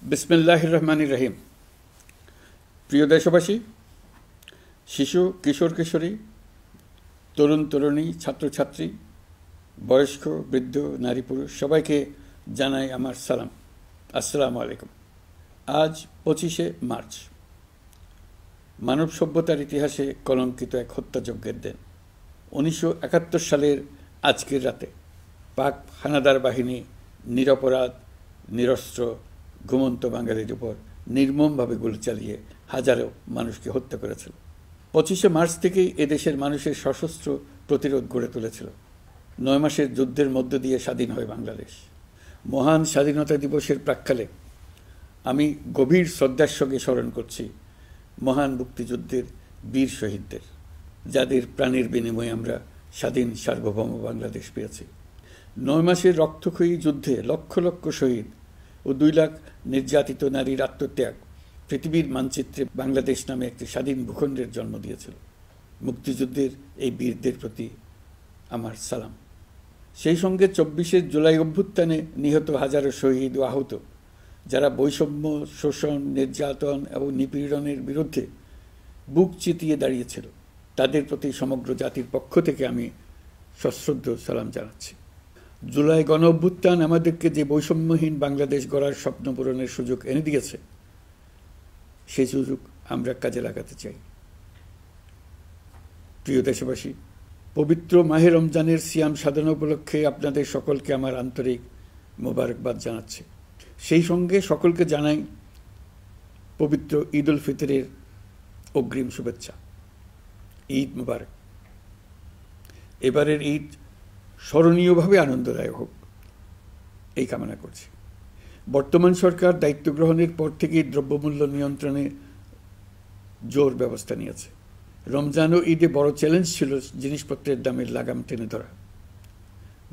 বিসমিল্লাহির রহমানির রহিম। প্রিয় দেশবাসী, শিশু, কিশোর কিশোরী, তরুণ তরুণী, ছাত্রছাত্রী, বয়স্ক, বৃদ্ধ, নারী পুরুষ সবাইকে জানাই আমার সালাম। আসসালামু আলাইকুম। আজ 25শে মার্চ, মানব সভ্যতার ইতিহাসে কলঙ্কিত এক হত্যাযজ্ঞের দিন। 1971 সালের আজকের রাতে পাক হানাদার বাহিনী নিরপরাধ, নিরস্ত্র, ঘুমন্ত বাঙালির উপর নির্মমভাবে গুলি চালিয়ে হাজারো মানুষকে হত্যা করেছিল। 25শে মার্চ থেকেই এদেশের মানুষের সশস্ত্র প্রতিরোধ গড়ে তুলেছিল। 9 মাসের যুদ্ধের মধ্য দিয়ে স্বাধীন হয় বাংলাদেশ। মহান স্বাধীনতা দিবসের প্রাক্কালে আমি গভীর শ্রদ্ধার সঙ্গে স্মরণ করছি মহান মুক্তিযুদ্ধের বীর শহীদদের, যাদের প্রাণের বিনিময়ে আমরা স্বাধীন সার্বভৌম বাংলাদেশ পেয়েছি। 9 মাসের রক্তক্ষয়ী যুদ্ধে লক্ষ লক্ষ শহীদ ও 2 লাখ নির্যাতিত নারীর আত্মত্যাগ পৃথিবীর মানচিত্রে বাংলাদেশ নামে একটি স্বাধীন ভূখণ্ডের জন্ম দিয়েছিল। মুক্তিযুদ্ধের এই বীরদের প্রতি আমার সালাম। সেই সঙ্গে 24শে জুলাই অভ্যুত্থানে নিহত হাজারো শহীদ ও আহত, যারা বৈষম্য, শোষণ, নির্যাতন এবং নিপীড়নের বিরুদ্ধে বুক চিতিয়ে দাঁড়িয়েছিল, তাদের প্রতি সমগ্র জাতির পক্ষ থেকে আমি সশ্রদ্ধ সালাম জানাচ্ছি। জুলাই গণ অভ্যুত্থান আমাদেরকে যে বৈষম্যহীন বাংলাদেশ গড়ার স্বপ্ন পূরণের সুযোগ এনে দিয়েছে, সেই সুযোগ আমরা কাজে লাগাতে চাই। প্রিয় দেশবাসী, পবিত্র মাহে রমজানের সিয়াম সাধনা উপলক্ষে আপনাদের সকলকে আমার আন্তরিক মোবারকবাদ জানাচ্ছি। সেই সঙ্গে সকলকে জানাই পবিত্র ঈদ উল ফিতরের অগ্রিম শুভেচ্ছা। ঈদ মুবারক। এবারের ঈদ স্মরণীয়ভাবে আনন্দদায়ক হোক, এই কামনা করছি। বর্তমান সরকার দায়িত্ব গ্রহণের পর থেকেই দ্রব্যমূল্য নিয়ন্ত্রণে জোর ব্যবস্থা নিয়েছে। রমজান ও ঈদে বড় চ্যালেঞ্জ ছিল জিনিসপত্রের দামের লাগাম টেনে ধরা,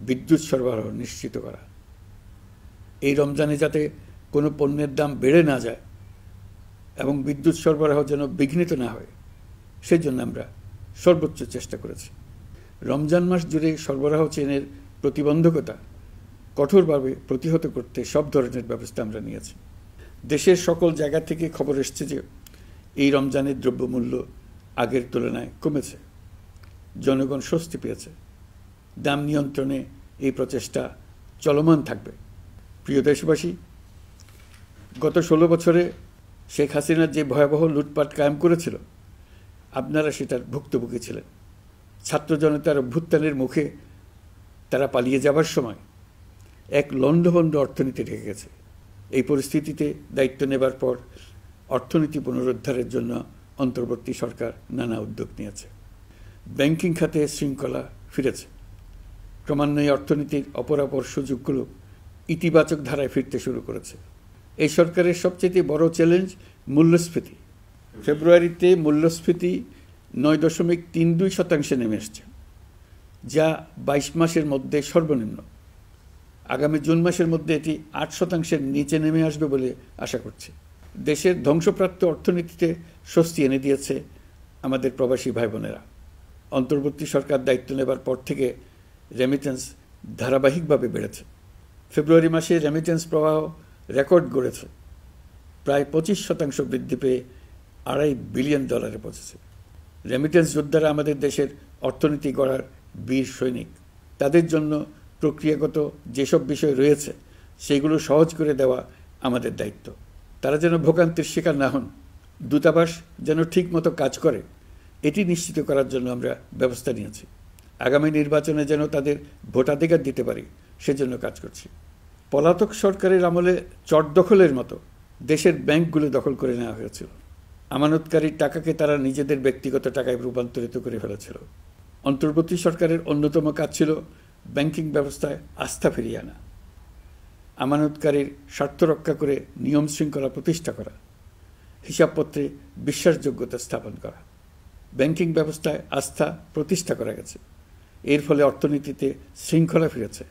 বিদ্যুৎ সরবরাহ নিশ্চিত করা। এই রমজানে যাতে কোনো পণ্যের দাম বেড়ে না যায় এবং বিদ্যুৎ সরবরাহ যেন বিঘ্নিত না হয়, সেজন্য আমরা সর্বোচ্চ চেষ্টা করেছি। রমজান মাস জুড়ে সরবরাহ চেনের প্রতিবন্ধকতা কঠোরভাবে প্রতিহত করতে সব ধরনের ব্যবস্থা আমরা নিয়েছি। দেশের সকল জায়গা থেকে খবর এসছে যে এই রমজানের দ্রব্যমূল্য আগের তুলনায় কমেছে, জনগণ স্বস্তি পেয়েছে। দাম নিয়ন্ত্রণে এই প্রচেষ্টা চলমান থাকবে। প্রিয় দেশবাসী, গত 16 বছরে শেখ হাসিনা যে ভয়াবহ লুটপাট কায়েম করেছিল, আপনারা সেটার ভুক্তভোগী ছিলেন। ছাত্র জনতার অভ্যুত্থানের মুখে তারা পালিয়ে যাবার সময় এক লণ্ডভণ্ড অর্থনীতি ঢেকে গেছে। এই পরিস্থিতিতে দায়িত্ব নেবার পর অর্থনীতি পুনরুদ্ধারের জন্য অন্তর্বর্তী সরকার নানা উদ্যোগ নিয়েছে। ব্যাংকিং খাতে শৃঙ্খলা ফিরেছে। ক্রমান্বয়ে অর্থনীতির অপরাপর সুযোগগুলো ইতিবাচক ধারায় ফিরতে শুরু করেছে। এই সরকারের সবচেয়ে বড় চ্যালেঞ্জ মূল্যস্ফীতি। ফেব্রুয়ারিতে মূল্যস্ফীতি 9.32% নেমে এসছে, যা 22 মাসের মধ্যে সর্বনিম্ন। আগামী জুন মাসের মধ্যে এটি 8%-এর নিচে নেমে আসবে বলে আশা করছি। দেশের ধ্বংসপ্রাপ্ত অর্থনীতিতে স্বস্তি এনে দিয়েছে আমাদের প্রবাসী ভাই বোনেরা। অন্তর্বর্তী সরকার দায়িত্ব নেবার পর থেকে রেমিটেন্স ধারাবাহিকভাবে বেড়েছে। ফেব্রুয়ারি মাসে রেমিটেন্স প্রবাহ রেকর্ড গড়েছে, প্রায় 25% বৃদ্ধি পেয়ে $2.5 বিলিয়ন পৌঁছেছে। রেমিটেন্স যোদ্ধারা আমাদের দেশের অর্থনীতি গড়ার বীর সৈনিক। তাদের জন্য প্রক্রিয়াগত যেসব বিষয় রয়েছে, সেগুলো সহজ করে দেওয়া আমাদের দায়িত্ব। তারা যেন ভোগান্তির শিকার না হন, দূতাবাস যেন ঠিকমতো কাজ করে, এটি নিশ্চিত করার জন্য আমরা ব্যবস্থা নিয়েছি। আগামী নির্বাচনে যেন তাদের ভোটাধিকার দিতে পারি, সেজন্য কাজ করছি। পলাতক সরকারের আমলে চট দখলের মতো দেশের ব্যাংকগুলো দখল করে নেওয়া হয়েছিল। আমানতকারীর টাকাকে তারা নিজেদের ব্যক্তিগত টাকায় রূপান্তরিত করে ফেলেছিল। অন্তর্বর্তী সরকারের অন্যতম কাজ ছিল ব্যাংকিং ব্যবস্থায় আস্থা ফিরিয়ে আনা, আমানতকারীর স্বার্থ রক্ষা করে নিয়ম শৃঙ্খলা প্রতিষ্ঠা করা, হিসাবপত্রে বিশ্বাসযোগ্যতা স্থাপন করা। ব্যাংকিং ব্যবস্থায় আস্থা প্রতিষ্ঠা করা গেছে। এর ফলে অর্থনীতিতে শৃঙ্খলা ফিরেছে।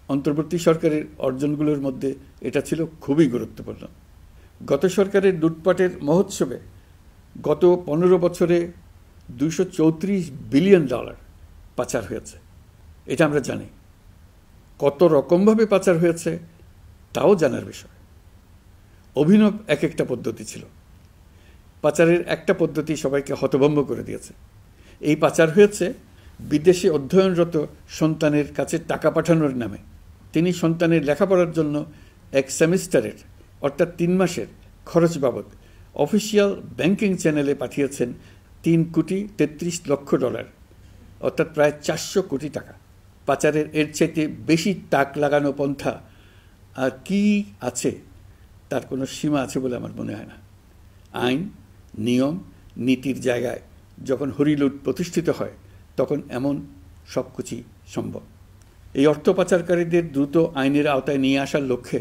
অন্তর্বর্তী সরকারের অর্জনগুলোর মধ্যে এটা ছিল খুবই গুরুত্বপূর্ণ। গত সরকারের লুটপাটের মহোৎসবে গত 15 বছরে $234 বিলিয়ন পাচার হয়েছে। এটা আমরা জানি। কত রকমভাবে পাচার হয়েছে তাও জানার বিষয়। অভিনব এক একটা পদ্ধতি ছিল। পাচারের একটা পদ্ধতি সবাইকে হতভম্ব করে দিয়েছে। এই পাচার হয়েছে বিদেশে অধ্যয়নরত সন্তানের কাছে টাকা পাঠানোর নামে। তিনি সন্তানের লেখাপড়ার জন্য এক সেমিস্টারের অর্থাৎ 3 মাসের খরচ বাবদ অফিসিয়াল ব্যাংকিং চ্যানেলে পাঠিয়েছেন $3,33,00,000, অর্থাৎ প্রায় 400 কোটি টাকা। পাচারের এর চাইতে বেশি তাক লাগানো পন্থা আর কি আছে, তার কোনো সীমা আছে বলে আমার মনে হয় না। আইন, নিয়ম, নীতির জায়গায় যখন হরিলুট প্রতিষ্ঠিত হয় তখন এমন সব কিছুই সম্ভব। এই অর্থ পাচারকারীদের দ্রুত আইনের আওতায় নিয়ে আসার লক্ষ্যে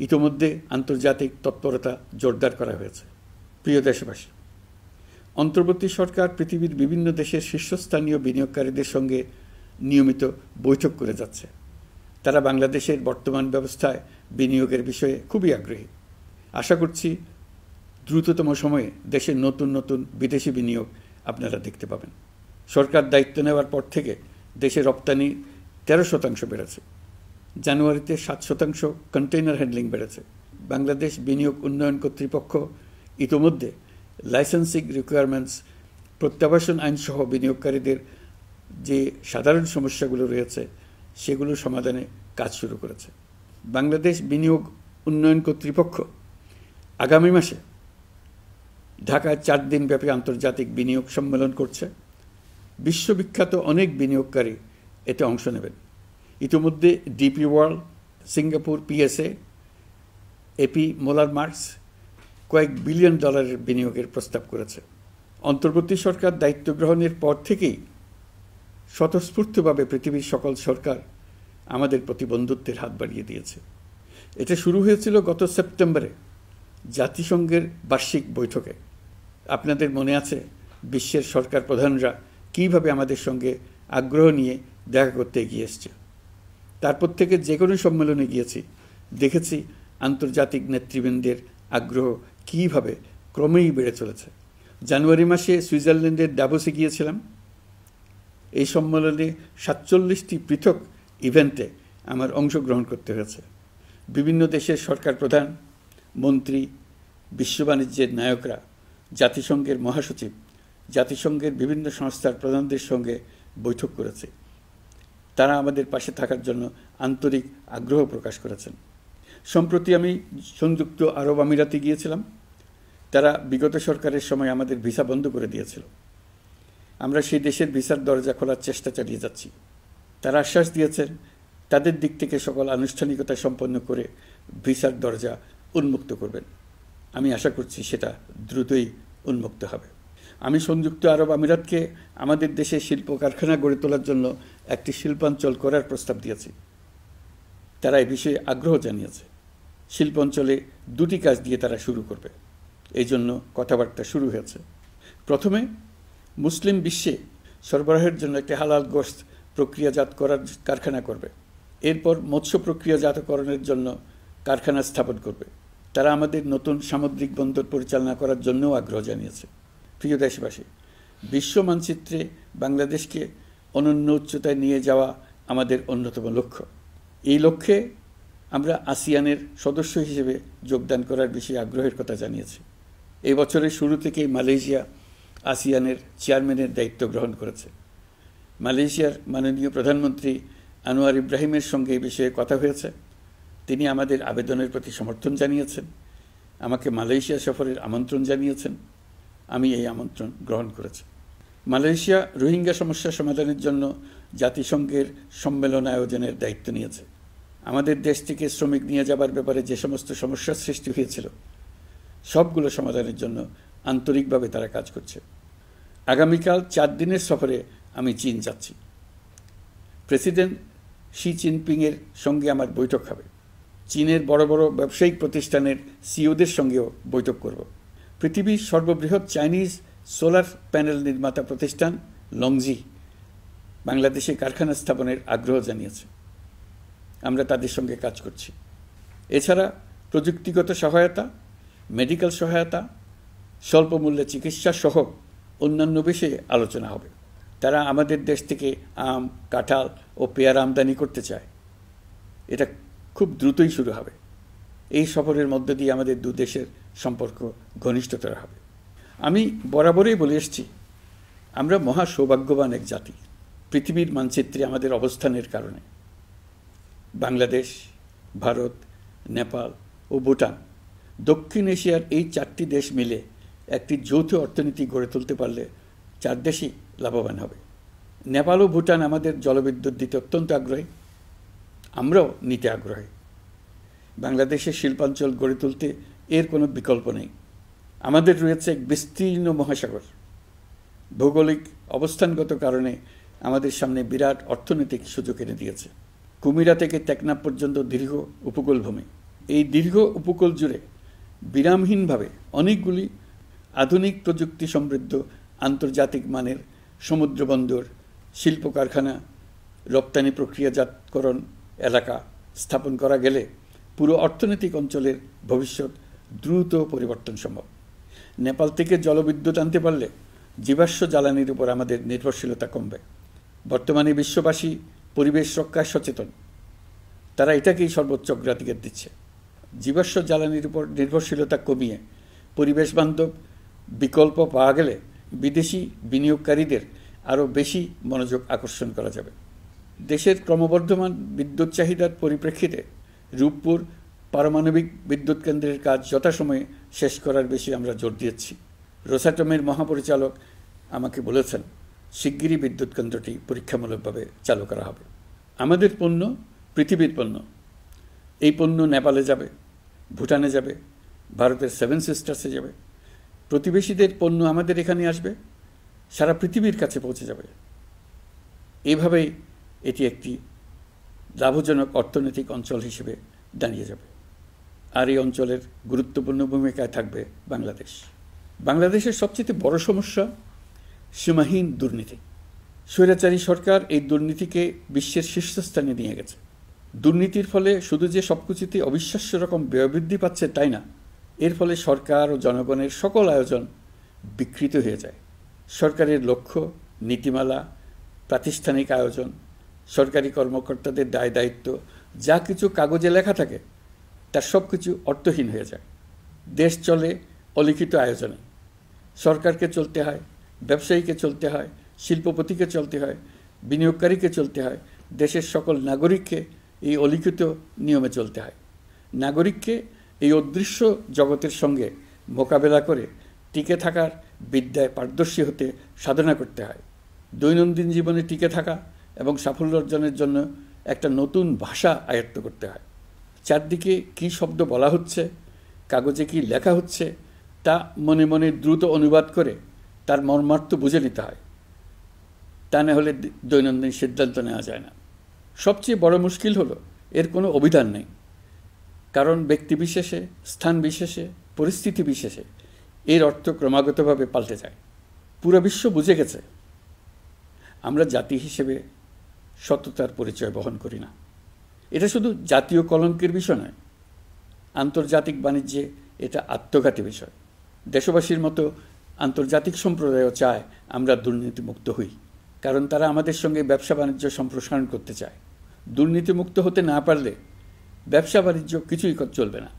ইতোমধ্যে আন্তর্জাতিক তৎপরতা জোরদার করা হয়েছে। প্রিয় দেশবাসী, অন্তর্বর্তী সরকার পৃথিবীর বিভিন্ন দেশের শীর্ষস্থানীয় বিনিয়োগকারীদের সঙ্গে নিয়মিত বৈঠক করে যাচ্ছে। তারা বাংলাদেশের বর্তমান ব্যবস্থায় বিনিয়োগের বিষয়ে খুবই আগ্রহী। আশা করছি দ্রুততম সময়ে দেশের নতুন নতুন বিদেশি বিনিয়োগ আপনারা দেখতে পাবেন। সরকার দায়িত্ব নেওয়ার পর থেকে দেশে রপ্তানি 13% বেড়েছে। জানুয়ারিতে 7% কন্টেইনার হ্যান্ডলিং বেড়েছে। বাংলাদেশ বিনিয়োগ উন্নয়ন কর্তৃপক্ষ ইতোমধ্যে লাইসেন্সিং রিকোয়ারমেন্টস, প্রত্যাবাসন আইনসহ বিনিয়োগকারীদের যে সাধারণ সমস্যাগুলো রয়েছে সেগুলো সমাধানে কাজ শুরু করেছে। বাংলাদেশ বিনিয়োগ উন্নয়ন কর্তৃপক্ষ আগামী মাসে ঢাকায় 4 দিনব্যাপী আন্তর্জাতিক বিনিয়োগ সম্মেলন করছে। বিশ্ববিখ্যাত অনেক বিনিয়োগকারী এতে অংশ নেবেন। ইতিমধ্যে DP World, Singapore PSA, AP Moller Maersk কয়েক বিলিয়ন ডলারের বিনিয়োগের প্রস্তাব করেছে। অন্তর্বর্তী সরকার দায়িত্ব গ্রহণের পর থেকেই স্বতঃস্ফূর্তভাবে পৃথিবীর সকল সরকার আমাদের প্রতি বন্ধুত্বের হাত বাড়িয়ে দিয়েছে। এটা শুরু হয়েছিল গত সেপ্টেম্বরে জাতিসংঘের বার্ষিক বৈঠকে। আপনাদের মনে আছে বিশ্বের সরকার প্রধানরা কীভাবে আমাদের সঙ্গে আগ্রহ নিয়ে দেখা করতে এগিয়ে এসছে। তারপর থেকে যে কোনো সম্মেলনে গিয়েছি, দেখেছি আন্তর্জাতিক নেতৃবৃন্দের আগ্রহ কীভাবে ক্রমেই বেড়ে চলেছে। জানুয়ারি মাসে সুইজারল্যান্ডের ডাভোসে গিয়েছিলাম। এই সম্মেলনে 47টি পৃথক ইভেন্টে আমার অংশগ্রহণ করতে হয়েছে। বিভিন্ন দেশের সরকার প্রধান, মন্ত্রী, বিশ্ব বাণিজ্যের নায়করা, জাতিসংঘের মহাসচিব, জাতিসংঘের বিভিন্ন সংস্থার প্রধানদের সঙ্গে বৈঠক করেছে। তারা আমাদের পাশে থাকার জন্য আন্তরিক আগ্রহ প্রকাশ করেছেন। সম্প্রতি আমি সংযুক্ত আরব আমিরাতে গিয়েছিলাম। তারা বিগত সরকারের সময় আমাদের ভিসা বন্ধ করে দিয়েছিল। আমরা সেই দেশের ভিসার দরজা খোলার চেষ্টা চালিয়ে যাচ্ছি। তারা আশ্বাস দিয়েছেন তাদের দিক থেকে সকল আনুষ্ঠানিকতা সম্পন্ন করে ভিসার দরজা উন্মুক্ত করবেন। আমি আশা করছি সেটা দ্রুতই উন্মুক্ত হবে। আমি সংযুক্ত আরব আমিরাতকে আমাদের দেশে শিল্প কারখানা গড়ে তোলার জন্য একটি শিল্পাঞ্চল করার প্রস্তাব দিয়েছি। তারা এ বিষয়ে আগ্রহ জানিয়েছে। শিল্পাঞ্চলে 2টি কাজ দিয়ে তারা শুরু করবে, এই জন্য কথাবার্তা শুরু হয়েছে। প্রথমে মুসলিম বিশ্বে সরবরাহের জন্য একটি হালাল গোশত প্রক্রিয়াজাত করার কারখানা করবে। এরপর মৎস্য প্রক্রিয়াজাতকরণের জন্য কারখানা স্থাপন করবে। তারা আমাদের নতুন সামুদ্রিক বন্দর পরিচালনা করার জন্যও আগ্রহ জানিয়েছে। প্রিয় দেশবাসী, বিশ্ব মানচিত্রে বাংলাদেশকে অনন্য উচ্চতায় নিয়ে যাওয়া আমাদের অন্যতম লক্ষ্য। এই লক্ষ্যে আমরা আসিয়ানের সদস্য হিসেবে যোগদান করার বিষয়ে আগ্রহের কথা জানিয়েছি। এই বছরের শুরু থেকেই মালয়েশিয়া আসিয়ানের চেয়ারম্যানের দায়িত্ব গ্রহণ করেছে। মালয়েশিয়ার মাননীয় প্রধানমন্ত্রী আনোয়ার ইব্রাহিমের সঙ্গে এই বিষয়ে কথা হয়েছে। তিনি আমাদের আবেদনের প্রতি সমর্থন জানিয়েছেন, আমাকে মালয়েশিয়া সফরের আমন্ত্রণ জানিয়েছেন। আমি এই আমন্ত্রণ গ্রহণ করেছি। মালয়েশিয়া রোহিঙ্গা সমস্যা সমাধানের জন্য জাতিসংঘের সম্মেলন আয়োজনের দায়িত্ব নিয়েছে। আমাদের দেশ থেকে শ্রমিক নিয়ে যাবার ব্যাপারে যে সমস্ত সমস্যার সৃষ্টি হয়েছিল সবগুলো সমাধানের জন্য আন্তরিকভাবে তারা কাজ করছে। আগামীকাল 4 দিনের সফরে আমি চীন যাচ্ছি। প্রেসিডেন্ট শি জিনপিংয়ের সঙ্গে আমার বৈঠক হবে। চীনের বড় বড় ব্যবসায়িক প্রতিষ্ঠানের সিইওদের সঙ্গেও বৈঠক করব। পৃথিবীর সর্ববৃহৎ চাইনিজ সোলার প্যানেল নির্মাতা প্রতিষ্ঠান লংজি বাংলাদেশে কারখানা স্থাপনের আগ্রহ জানিয়েছে। আমরা তাদের সঙ্গে কাজ করছি। এছাড়া প্রযুক্তিগত সহায়তা, মেডিকেল সহায়তা, স্বল্প মূল্যে চিকিৎসা সহ অন্যান্য বিষয়ে আলোচনা হবে। তারা আমাদের দেশ থেকে আম, কাঁঠাল ও পেয়ারা আমদানি করতে চায়। এটা খুব দ্রুতই শুরু হবে। এই সফরের মধ্য দিয়ে আমাদের দু দেশের সম্পর্ক ঘনিষ্ঠতর হবে। আমি বরাবরই বলে এসেছি, আমরা মহা সৌভাগ্যবান এক জাতি। পৃথিবীর মানচিত্রে আমাদের অবস্থানের কারণে বাংলাদেশ, ভারত, নেপাল ও ভুটান, দক্ষিণ এশিয়ার এই 4টি দেশ মিলে একটি যৌথ অর্থনীতি গড়ে তুলতে পারলে 4 দেশই লাভবান হবে। নেপাল ও ভুটান আমাদের জলবিদ্যুৎ দিতে অত্যন্ত আগ্রহী, আমরাও নিতে আগ্রহী। বাংলাদেশের শিল্পাঞ্চল গড়ে তুলতে এর কোনো বিকল্প নেই। আমাদের রয়েছে এক বিস্তীর্ণ মহাসাগর। ভৌগোলিক অবস্থানগত কারণে আমাদের সামনে বিরাট অর্থনৈতিক সুযোগ এনে দিয়েছে। কুমিরা থেকে টেকনাফ পর্যন্ত দীর্ঘ উপকূল ভূমি। এই দীর্ঘ উপকূল জুড়ে বিরামহীনভাবে অনেকগুলি আধুনিক প্রযুক্তি সমৃদ্ধ আন্তর্জাতিক মানের সমুদ্র বন্দর, শিল্প কারখানা, রপ্তানি প্রক্রিয়াজাতকরণ এলাকা স্থাপন করা গেলে পুরো অর্থনৈতিক অঞ্চলের ভবিষ্যৎ দ্রুত পরিবর্তন সম্ভব। নেপাল থেকে জলবিদ্যুৎ আনতে পারলে জীবাশ্ম জ্বালানির উপর আমাদের নির্ভরশীলতা কমবে। বর্তমানে বিশ্ববাসী পরিবেশ রক্ষায় সচেতন, তারা এটাকেই সর্বোচ্চ অগ্রাধিকার দিচ্ছে। জীবাশ্ম জ্বালানির উপর নির্ভরশীলতা কমিয়ে পরিবেশ বান্ধব বিকল্প পাওয়া গেলে বিদেশি বিনিয়োগকারীদের আরও বেশি মনোযোগ আকর্ষণ করা যাবে। দেশের ক্রমবর্ধমান বিদ্যুৎ চাহিদার পরিপ্রেক্ষিতে রূপপুর পারমাণবিক বিদ্যুৎ কেন্দ্রের কাজ যথাসময়ে শেষ করার বেশি আমরা জোর দিয়েছি। রোসাটমের মহাপরিচালক আমাকে বলেছেন, শিগগিরই বিদ্যুৎ কেন্দ্রটি পরীক্ষামূলকভাবে চালু করা হবে। আমাদের পণ্য পৃথিবীর পণ্য। এই পণ্য নেপালে যাবে, ভুটানে যাবে, ভারতের 7 সিস্টার্সে যাবে। প্রতিবেশীদের পণ্য আমাদের এখানে আসবে, সারা পৃথিবীর কাছে পৌঁছে যাবে। এইভাবেই এটি একটি লাভজনক অর্থনৈতিক অঞ্চল হিসেবে দাঁড়িয়ে যাবে। আর এই অঞ্চলের গুরুত্বপূর্ণ ভূমিকায় থাকবে বাংলাদেশ। বাংলাদেশের সবচেয়ে বড় সমস্যা সীমাহীন দুর্নীতি। স্বৈরাচারী সরকার এই দুর্নীতিকে বিশ্বের শীর্ষস্থানে নিয়ে গেছে। দুর্নীতির ফলে শুধু যে সবকিছুতে অবিশ্বাস্য রকম ব্যয়বৃদ্ধি পাচ্ছে তাই না, এর ফলে সরকার ও জনগণের সকল আয়োজন বিকৃত হয়ে যায়। সরকারের লক্ষ্য, নীতিমালা, প্রাতিষ্ঠানিক আয়োজন, সরকারি কর্মকর্তাদের দায় দায়িত্ব যা কিছু কাগজে লেখা থাকে তার সব কিছু অর্থহীন হয়ে যায়। দেশ চলে অলিখিত আয়োজনে। সরকারকে চলতে হয়, ব্যবসায়ীকে চলতে হয়, শিল্পপতিকে চলতে হয়, বিনিয়োগকারীকে চলতে হয়, দেশের সকল নাগরিককে এই অলিখিত নিয়মে চলতে হয়। নাগরিককে এই অদৃশ্য জগতের সঙ্গে মোকাবেলা করে টিকে থাকার বিদ্যায় পারদর্শী হতে সাধনা করতে হয়। দৈনন্দিন জীবনে টিকে থাকা এবং সাফল্য অর্জনের জন্য একটা নতুন ভাষা আয়ত্ত করতে হয়। চারদিকে কী শব্দ বলা হচ্ছে, কাগজে কি লেখা হচ্ছে তা মনে মনে দ্রুত অনুবাদ করে তার মর্মার্থ বুঝে নিতে হয়। তা না হলে দৈনন্দিন সিদ্ধান্ত নেওয়া যায় না। সবচেয়ে বড় মুশকিল হলো এর কোনো অভিধান নেই। কারণ ব্যক্তিবিশেষে, স্থান বিশেষে, পরিস্থিতি বিশেষে এর অর্থ ক্রমাগতভাবে পাল্টে যায়। পুরো বিশ্ব বুঝে গেছে আমরা জাতি হিসেবে সততার পরিচয় বহন করি না। এটা শুধু জাতীয় কলঙ্কের বিষয় নয়, আন্তর্জাতিক বাণিজ্যে এটা আত্মঘাতী বিষয়। দেশবাসীর মতো আন্তর্জাতিক সম্প্রদায়ও চায় আমরা দুর্নীতিমুক্ত হই, কারণ তারা আমাদের সঙ্গে ব্যবসা বাণিজ্য সম্প্রসারণ করতে চায়। দুর্নীতিমুক্ত হতে না পারলে ব্যবসা বাণিজ্য কিছুই চলবে না।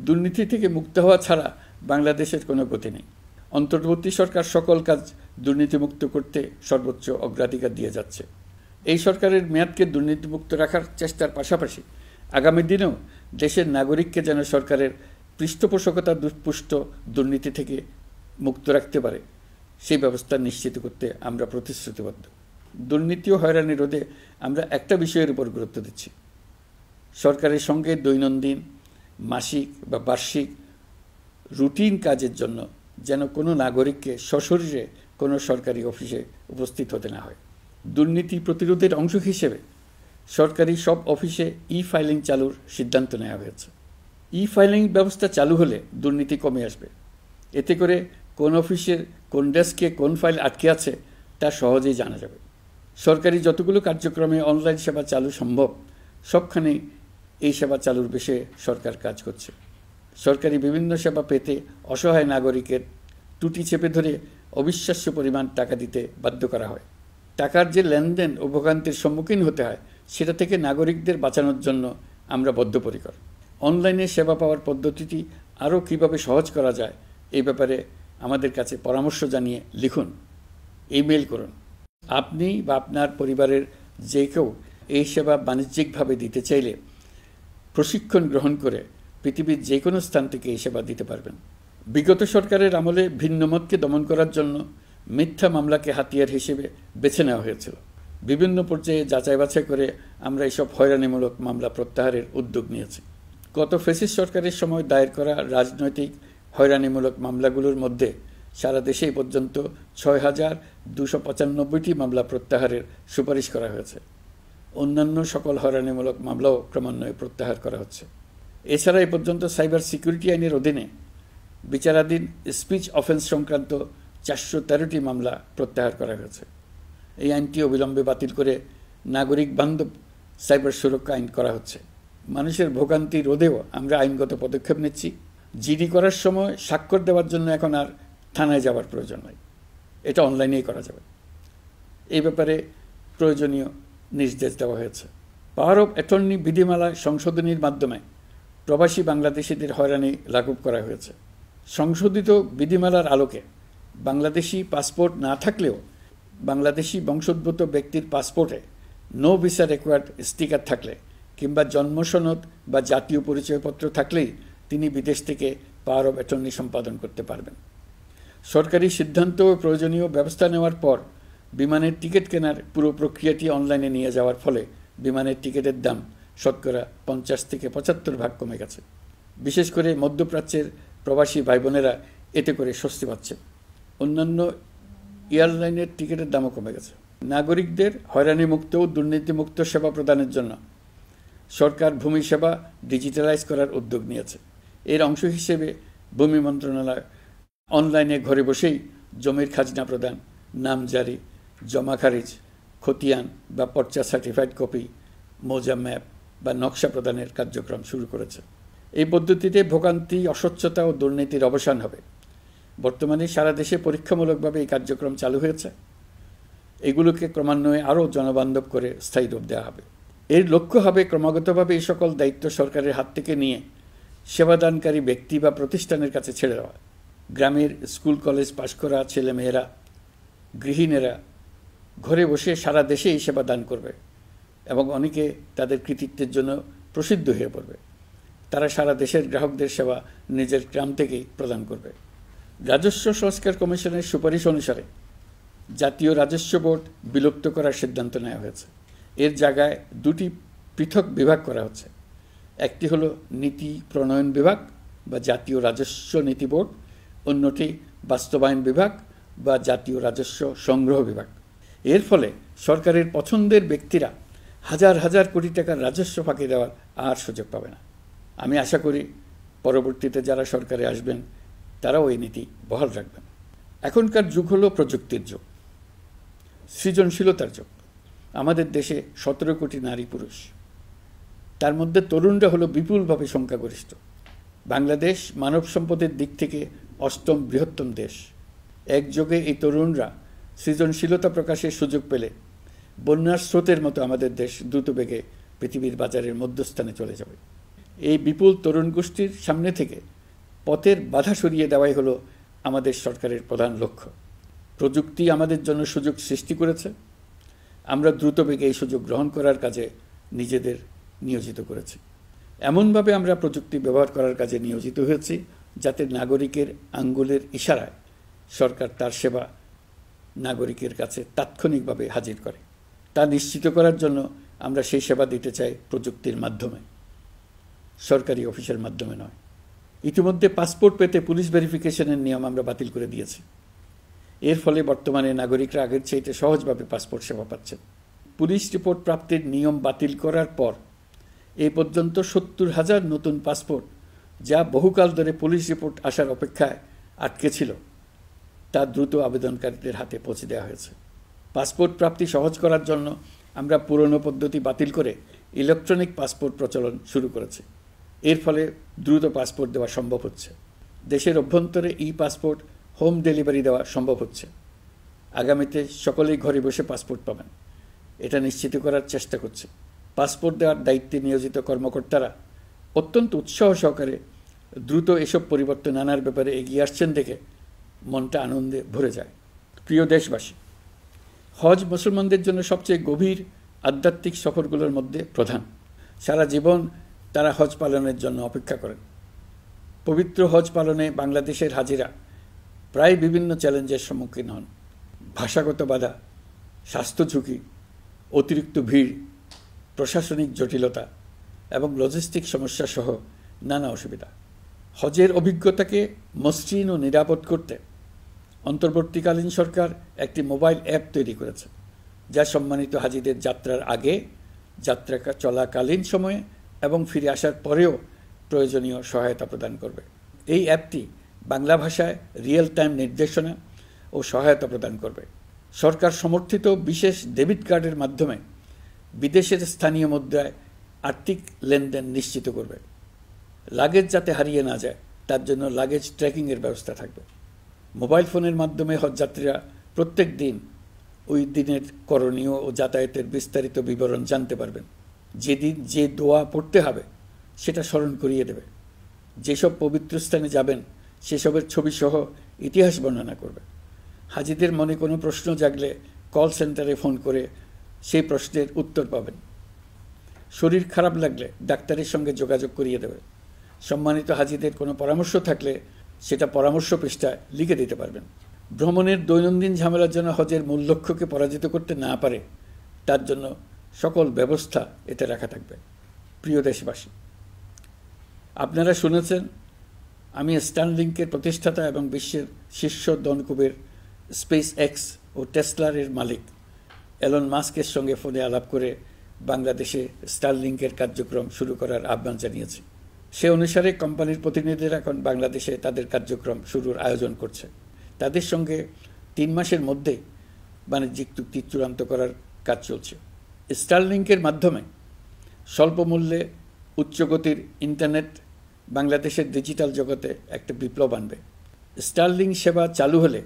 দুর্নীতি থেকে মুক্ত হওয়া ছাড়া বাংলাদেশের কোনো গতি নেই। অন্তর্বর্তী সরকার সকল কাজ দুর্নীতিমুক্ত করতে সর্বোচ্চ অগ্রাধিকার দিয়ে যাচ্ছে। এই সরকারের মেয়াদকে দুর্নীতিমুক্ত রাখার চেষ্টার পাশাপাশি আগামী দিনেও দেশের নাগরিককে যেন সরকারের পৃষ্ঠপোষকতা দুষ্পুষ্ট দুর্নীতি থেকে মুক্ত রাখতে পারে সেই ব্যবস্থা নিশ্চিত করতে আমরা প্রতিশ্রুতিবদ্ধ। দুর্নীতি ও হয়রানি রোধে আমরা একটা বিষয়ের উপর গুরুত্ব দিচ্ছি। সরকারের সঙ্গে দৈনন্দিন, মাসিক বা বার্ষিক রুটিন কাজের জন্য যেন কোনো নাগরিককে সশরীরে কোনো সরকারি অফিসে উপস্থিত হতে না হয়। দুর্নীতি প্রতিরোধের অংশ হিসেবে সরকারি সব অফিসে ই-ফাইলিং চালুর সিদ্ধান্ত নেওয়া হয়েছে। ই-ফাইলিং ব্যবস্থা চালু হলে দুর্নীতি কমে আসবে। এতে করে কোন অফিসের কোন ডেস্কে কোন ফাইল আটকে আছে তা সহজেই জানা যাবে। সরকারি যতগুলো কার্যক্রমে অনলাইন সেবা চালু সম্ভব সবখানেই এই সেবা চালুর বিষয়ে সরকার কাজ করছে। সরকারি বিভিন্ন সেবা পেতে অসহায় নাগরিকের টুটি চেপে ধরে অবিশ্বাস্য পরিমাণ টাকা দিতে বাধ্য করা হয়। টাকার যে লেনদেন ও ভোগান্তির সম্মুখীন হতে হয় সেটা থেকে নাগরিকদের বাঁচানোর জন্য আমরা বদ্ধপরিকর। অনলাইনে সেবা পাওয়ার পদ্ধতিটি আরও কীভাবে সহজ করা যায় এই ব্যাপারে আমাদের কাছে পরামর্শ জানিয়ে লিখুন, ইমেল করুন। আপনি বা আপনার পরিবারের যে কেউ এই সেবা বাণিজ্যিকভাবে দিতে চাইলে প্রশিক্ষণ গ্রহণ করে পৃথিবীর যে কোনো স্থান থেকে এই সেবা দিতে পারবেন। বিগত সরকারের আমলে ভিন্নমতকে দমন করার জন্য মিথ্যা মামলাকে হাতিয়ার হিসেবে বেছে নেওয়া হয়েছিল। বিভিন্ন পর্যায়ে যাচাই বাছাই করে আমরা এসব হয়রানিমূলক মামলা প্রত্যাহারের উদ্যোগ নিয়েছি। গত ফ্যাসিস্ট সরকারের সময় দায়ের করা রাজনৈতিক হয়রানিমূলক মামলাগুলোর মধ্যে সারা দেশে এই পর্যন্ত ৬,২৯৫টি মামলা প্রত্যাহারের সুপারিশ করা হয়েছে। অন্যান্য সকল হয়রানিমূলক মামলাও ক্রমান্বয়ে প্রত্যাহার করা হচ্ছে। এছাড়া এ পর্যন্ত সাইবার সিকিউরিটি আইনের অধীনে বিচারাধীন স্পিচ অফেন্স সংক্রান্ত ৪১৩টি মামলা প্রত্যাহার করা হয়েছে। এই আইনটি অবিলম্বে বাতিল করে নাগরিক বান্ধব সাইবার সুরক্ষা আইন করা হচ্ছে। মানুষের ভোগান্তি রোধেও আমরা আইনগত পদক্ষেপ নিচ্ছি। জিডি করার সময় স্বাক্ষর দেওয়ার জন্য এখন আর থানায় যাওয়ার প্রয়োজন নাই, এটা অনলাইনেই করা যাবে। এই ব্যাপারে প্রয়োজনীয় নির্দেশ দেওয়া হয়েছে। পাওয়ার অব অ্যাটর্নি বিধিমালা সংশোধনীর মাধ্যমে প্রবাসী বাংলাদেশিদের হয়রানি লাঘব করা হয়েছে। সংশোধিত বিধিমালার আলোকে বাংলাদেশি পাসপোর্ট না থাকলেও বাংলাদেশি বংশোদ্ভূত ব্যক্তির পাসপোর্টে নো ভিসা রিকোয়ার্ড স্টিকার থাকলে কিংবা জন্মসনদ বা জাতীয় পরিচয়পত্র থাকলেই তিনি বিদেশ থেকে পাওয়ার অব অ্যাটর্নি সম্পাদন করতে পারবেন। সরকারি সিদ্ধান্ত ও প্রয়োজনীয় ব্যবস্থা নেওয়ার পর বিমানের টিকিট কেনার পুরো প্রক্রিয়াটি অনলাইনে নিয়ে যাওয়ার ফলে বিমানের টিকিটের দাম শতকরা ৫০ থেকে ৭৫% কমে গেছে। বিশেষ করে মধ্যপ্রাচ্যের প্রবাসী ভাই বোনেরা এতে করে স্বস্তি পাচ্ছে। অন্যান্য এয়ারলাইনের টিকিটের দামও কমে গেছে। নাগরিকদের হয়রানিমুক্ত ও দুর্নীতিমুক্ত সেবা প্রদানের জন্য সরকার ভূমি সেবা ডিজিটালাইজ করার উদ্যোগ নিয়েছে। এর অংশ হিসেবে ভূমি মন্ত্রণালয় অনলাইনে ঘরে বসেই জমির খাজনা প্রদান, নামজারি, জমা খারিজ, খতিয়ান বা পর্চা সার্টিফাইড কপি, মৌজা ম্যাপ বা নকশা প্রদানের কার্যক্রম শুরু করেছে। এই পদ্ধতিতে ভোগান্তি, অস্বচ্ছতা ও দুর্নীতির অবসান হবে। বর্তমানে সারা দেশে পরীক্ষামূলকভাবে এই কার্যক্রম চালু হয়েছে। এগুলোকে ক্রমান্বয়ে আরও জনবান্ধব করে স্থায়ী রূপ দেওয়া হবে। এর লক্ষ্য হবে ক্রমাগতভাবে এই সকল দায়িত্ব সরকারের হাত থেকে নিয়ে সেবাদানকারী ব্যক্তি বা প্রতিষ্ঠানের কাছে ছেড়ে দেওয়া। গ্রামের স্কুল কলেজ পাশ করা ছেলেমেয়েরা, গৃহিণীরা ঘরে বসে সারা দেশে এই সেবা দান করবে এবং অনেকে তাদের কৃতিত্বের জন্য প্রসিদ্ধ হয়ে পড়বে। তারা সারা দেশের গ্রাহকদের সেবা নিজের গ্রাম থেকেই প্রদান করবে। রাজস্ব সংস্কার কমিশনের সুপারিশ অনুসারে জাতীয় রাজস্ব বোর্ড বিলুপ্ত করার সিদ্ধান্ত নেওয়া হয়েছে। এর জায়গায় দুটি পৃথক বিভাগ করা হচ্ছে। একটি হলো নীতি প্রণয়ন বিভাগ বা জাতীয় রাজস্ব নীতি বোর্ড, অন্যটি বাস্তবায়ন বিভাগ বা জাতীয় রাজস্ব সংগ্রহ বিভাগ। এর ফলে সরকারের পছন্দের ব্যক্তিরা হাজার হাজার কোটি টাকার রাজস্ব ফাঁকি দেওয়ার আর সুযোগ পাবে না। আমি আশা করি পরবর্তীতে যারা সরকারে আসবেন তারাও এই নীতি বহাল রাখবেন। এখনকার যুগ হলো প্রযুক্তির যুগ, সৃজনশীলতার যুগ। আমাদের দেশে ১৭ কোটি নারী পুরুষ, তার মধ্যে তরুণরা হলো বিপুলভাবে সংখ্যাগরিষ্ঠ। বাংলাদেশ মানব সম্পদের দিক থেকে ৮ম বৃহত্তম দেশ। একযোগে এই তরুণরা সৃজনশীলতা প্রকাশের সুযোগ পেলে বন্যার স্রোতের মতো আমাদের দেশ দ্রুতবেগে পৃথিবীর বাজারের মধ্যস্থানে চলে যাবে। এই বিপুল তরুণ গোষ্ঠীর সামনে থেকে পথের বাধা সরিয়ে দেওয়াই হলো আমাদের সরকারের প্রধান লক্ষ্য। প্রযুক্তি আমাদের জন্য সুযোগ সৃষ্টি করেছে, আমরা দ্রুতবেগে এই সুযোগ গ্রহণ করার কাজে নিজেদের নিয়োজিত করেছি। এমনভাবে আমরা প্রযুক্তি ব্যবহার করার কাজে নিয়োজিত হয়েছি যাতে নাগরিকের আঙ্গুলের ইশারায় সরকার তার সেবা নাগরিকের কাছে তাৎক্ষণিকভাবে হাজির করে। তা নিশ্চিত করার জন্য আমরা সেই সেবা দিতে চাই প্রযুক্তির মাধ্যমে, সরকারি অফিসের মাধ্যমে নয়। ইতিমধ্যে পাসপোর্ট পেতে পুলিশ ভেরিফিকেশনের নিয়ম আমরা বাতিল করে দিয়েছি। এর ফলে বর্তমানে নাগরিকরা আগের চাইতে সহজভাবে পাসপোর্ট সেবা পাচ্ছেন। পুলিশ রিপোর্ট প্রাপ্তির নিয়ম বাতিল করার পর এই পর্যন্ত ৭০,০০০ নতুন পাসপোর্ট, যা বহুকাল ধরে পুলিশ রিপোর্ট আসার অপেক্ষায় আটকে ছিল, তা দ্রুত আবেদনকারীদের হাতে পৌঁছে দেওয়া হয়েছে। পাসপোর্ট প্রাপ্তি সহজ করার জন্য আমরা পুরনো পদ্ধতি বাতিল করে ইলেকট্রনিক পাসপোর্ট প্রচলন শুরু করেছি। এর ফলে দ্রুত পাসপোর্ট দেওয়া সম্ভব হচ্ছে। দেশের অভ্যন্তরে ই পাসপোর্ট হোম ডেলিভারি দেওয়া সম্ভব হচ্ছে। আগামীতে সকলেই ঘরে বসে পাসপোর্ট পাবেন, এটা নিশ্চিত করার চেষ্টা করছে। পাসপোর্ট দেওয়ার দায়িত্বে নিয়োজিত কর্মকর্তারা অত্যন্ত উৎসাহ সহকারে দ্রুত এসব পরিবর্তন আনার ব্যাপারে এগিয়ে আসছেন দেখে মনটা আনন্দে ভরে যায়। প্রিয় দেশবাসী, হজ মুসলমানদের জন্য সবচেয়ে গভীর আধ্যাত্মিক সফরগুলোর মধ্যে প্রধান। সারা জীবন তারা হজ পালনের জন্য অপেক্ষা করেন। পবিত্র হজ পালনে বাংলাদেশের হাজিরা প্রায় বিভিন্ন চ্যালেঞ্জের সম্মুখীন হন। ভাষাগত বাধা, স্বাস্থ্য ঝুঁকি, অতিরিক্ত ভিড়, প্রশাসনিক জটিলতা এবং লজিস্টিক সমস্যা সহ নানা অসুবিধা। হজের অভিজ্ঞতাকে মসৃণ ও নিরাপদ করতে অন্তর্বর্তীকালীন সরকার একটি মোবাইল অ্যাপ তৈরি করেছে, যা সম্মানিত হাজিদের যাত্রার আগে, যাত্রা চলাকালীন সময়ে এবং ফিরে আসার পরেও প্রয়োজনীয় সহায়তা প্রদান করবে। এই অ্যাপটি বাংলা ভাষায় রিয়েল টাইম নির্দেশনা ও সহায়তা প্রদান করবে। সরকার সমর্থিত বিশেষ ডেবিট কার্ডের মাধ্যমে বিদেশের স্থানীয় মুদ্রায় আর্থিক লেনদেন নিশ্চিত করবে। লাগেজ যাতে হারিয়ে না যায় তার জন্য লাগেজ ট্র্যাকিংয়ের ব্যবস্থা থাকবে। মোবাইল ফোনের মাধ্যমে হজযাত্রীরা প্রত্যেক দিন ওই দিনের করণীয় ও যাতায়াতের বিস্তারিত বিবরণ জানতে পারবেন। যেদিন যে দোয়া পড়তে হবে সেটা স্মরণ করিয়ে দেবে। যেসব পবিত্র স্থানে যাবেন সেসবের ছবিসহ ইতিহাস বর্ণনা করবে। হাজিদের মনে কোনো প্রশ্ন জাগলে কল সেন্টারে ফোন করে সেই প্রশ্নের উত্তর পাবেন। শরীর খারাপ লাগলে ডাক্তারের সঙ্গে যোগাযোগ করিয়ে দেবে। সম্মানিত হাজিদের কোনো পরামর্শ থাকলে সেটা পরামর্শ পৃষ্ঠায় লিখে দিতে পারবেন। ভ্রমণের দৈনন্দিন ঝামেলার জন্য হজের মূল লক্ষ্যকে পরাজিত করতে না পারে তার জন্য সকল ব্যবস্থা এতে রাখা থাকবে। প্রিয় দেশবাসী, আপনারা শুনেছেন আমি স্টারলিংকের প্রতিষ্ঠাতা এবং বিশ্বের শীর্ষ ধনকুবের স্পেস এক্স ও টেসলার মালিক এলন মাস্কের সঙ্গে ফোনে আলাপ করে বাংলাদেশে স্টারলিংকের কার্যক্রম শুরু করার আহ্বান জানিয়েছি। সে অনুসারে কোম্পানির প্রতিনিধিরা এখন বাংলাদেশে তাদের কার্যক্রম শুরুর আয়োজন করছে। তাদের সঙ্গে 3 মাসের মধ্যেই বাণিজ্যিক চুক্তি চূড়ান্ত করার কাজ চলছে। স্টারলিংকের মাধ্যমে স্বল্প মূল্যে উচ্চগতির ইন্টারনেট বাংলাদেশের ডিজিটাল জগতে একটা বিপ্লব আনবে। স্টারলিংক সেবা চালু হলে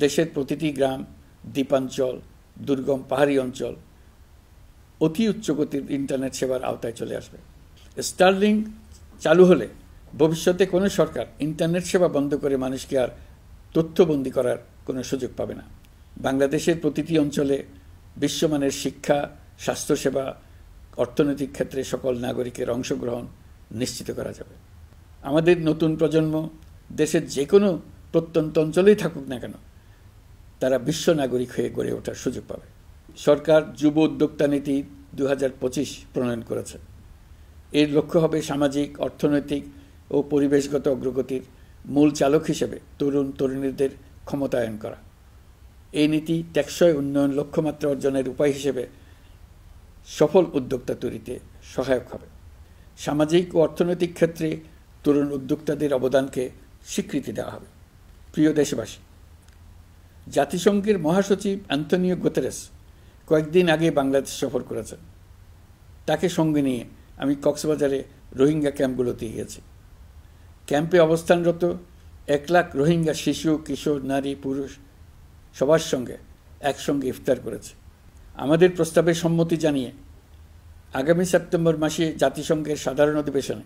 দেশের প্রতিটি গ্রাম, দ্বীপাঞ্চল, দুর্গম পাহাড়ি অঞ্চল অতি উচ্চগতির ইন্টারনেট সেবার আওতায় চলে আসবে। স্টারলিংক চালু হলে ভবিষ্যতে কোনো সরকার ইন্টারনেট সেবা বন্ধ করে মানুষকে আর তথ্যবন্দী করার কোনো সুযোগ পাবে না। বাংলাদেশের প্রতিটি অঞ্চলে বিশ্বমানের শিক্ষা, স্বাস্থ্যসেবা, অর্থনৈতিক ক্ষেত্রে সকল নাগরিকের অংশগ্রহণ নিশ্চিত করা যাবে। আমাদের নতুন প্রজন্ম দেশের যে কোনো প্রত্যন্ত অঞ্চলেই থাকুক না কেন তারা বিশ্ব নাগরিক হয়ে গড়ে ওঠার সুযোগ পাবে। সরকার যুব উদ্যোক্তা নীতি 2025 প্রণয়ন করেছে। এর লক্ষ্য হবে সামাজিক, অর্থনৈতিক ও পরিবেশগত অগ্রগতির মূল চালক হিসেবে তরুণ তরুণীদের ক্ষমতায়ন করা। এই নীতি টেকসই উন্নয়ন লক্ষ্যমাত্রা অর্জনের উপায় হিসেবে সফল উদ্যোক্তা তৈরিতে সহায়ক হবে। সামাজিক ও অর্থনৈতিক ক্ষেত্রে তরুণ উদ্যোক্তাদের অবদানকে স্বীকৃতি দেওয়া হবে। প্রিয় দেশবাসী, জাতিসংঘের মহাসচিব অ্যান্টনিও গুতেরেস কয়েকদিন আগে বাংলাদেশ সফর করেছেন। তাকে সঙ্গে নিয়ে আমি কক্সবাজারে রোহিঙ্গা ক্যাম্পগুলোতে গিয়েছি। ক্যাম্পে অবস্থানরত 1 লাখ রোহিঙ্গা শিশু, কিশোর, নারী, পুরুষ সবার সঙ্গে একসঙ্গে ইফতার করেছে। আমাদের প্রস্তাবে সম্মতি জানিয়ে আগামী সেপ্টেম্বর মাসে জাতিসংঘের সাধারণ অধিবেশনে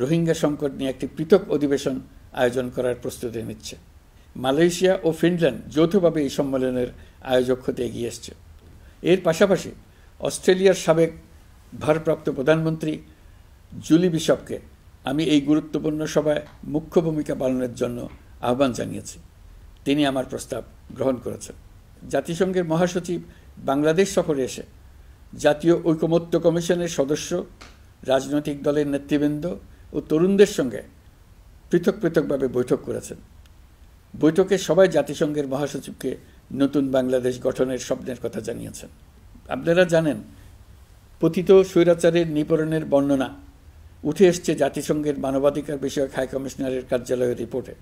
রোহিঙ্গা সংকট নিয়ে একটি পৃথক অধিবেশন আয়োজন করার প্রস্তুতি নিচ্ছে। মালয়েশিয়া ও ফিনল্যান্ড যৌথভাবে এই সম্মেলনের আয়োজক হতে এগিয়ে এসছে। এর পাশাপাশি অস্ট্রেলিয়ার সাবেক ভারপ্রাপ্ত প্রধানমন্ত্রী জুলি বিশপকে আমি এই গুরুত্বপূর্ণ সভায় মুখ্য ভূমিকা পালনের জন্য আহ্বান জানিয়েছি। তিনি আমার প্রস্তাব গ্রহণ করেছেন। জাতিসংঘের মহাসচিব বাংলাদেশ সফরে এসে জাতীয় ঐকমত্য কমিশনের সদস্য, রাজনৈতিক দলের নেতৃবৃন্দ ও তরুণদের সঙ্গে পৃথক পৃথকভাবে বৈঠক করেছেন। বৈঠকে সবাই জাতিসংঘের মহাসচিবকে নতুন বাংলাদেশ গঠনের স্বপ্নের কথা জানিয়েছেন। আপনারা জানেন, পতিত স্বৈরাচারের নিপীড়নের বর্ণনা উঠে এসছে জাতিসংঘের মানবাধিকার বিষয়ক হাই কমিশনারের কার্যালয়ের রিপোর্টে।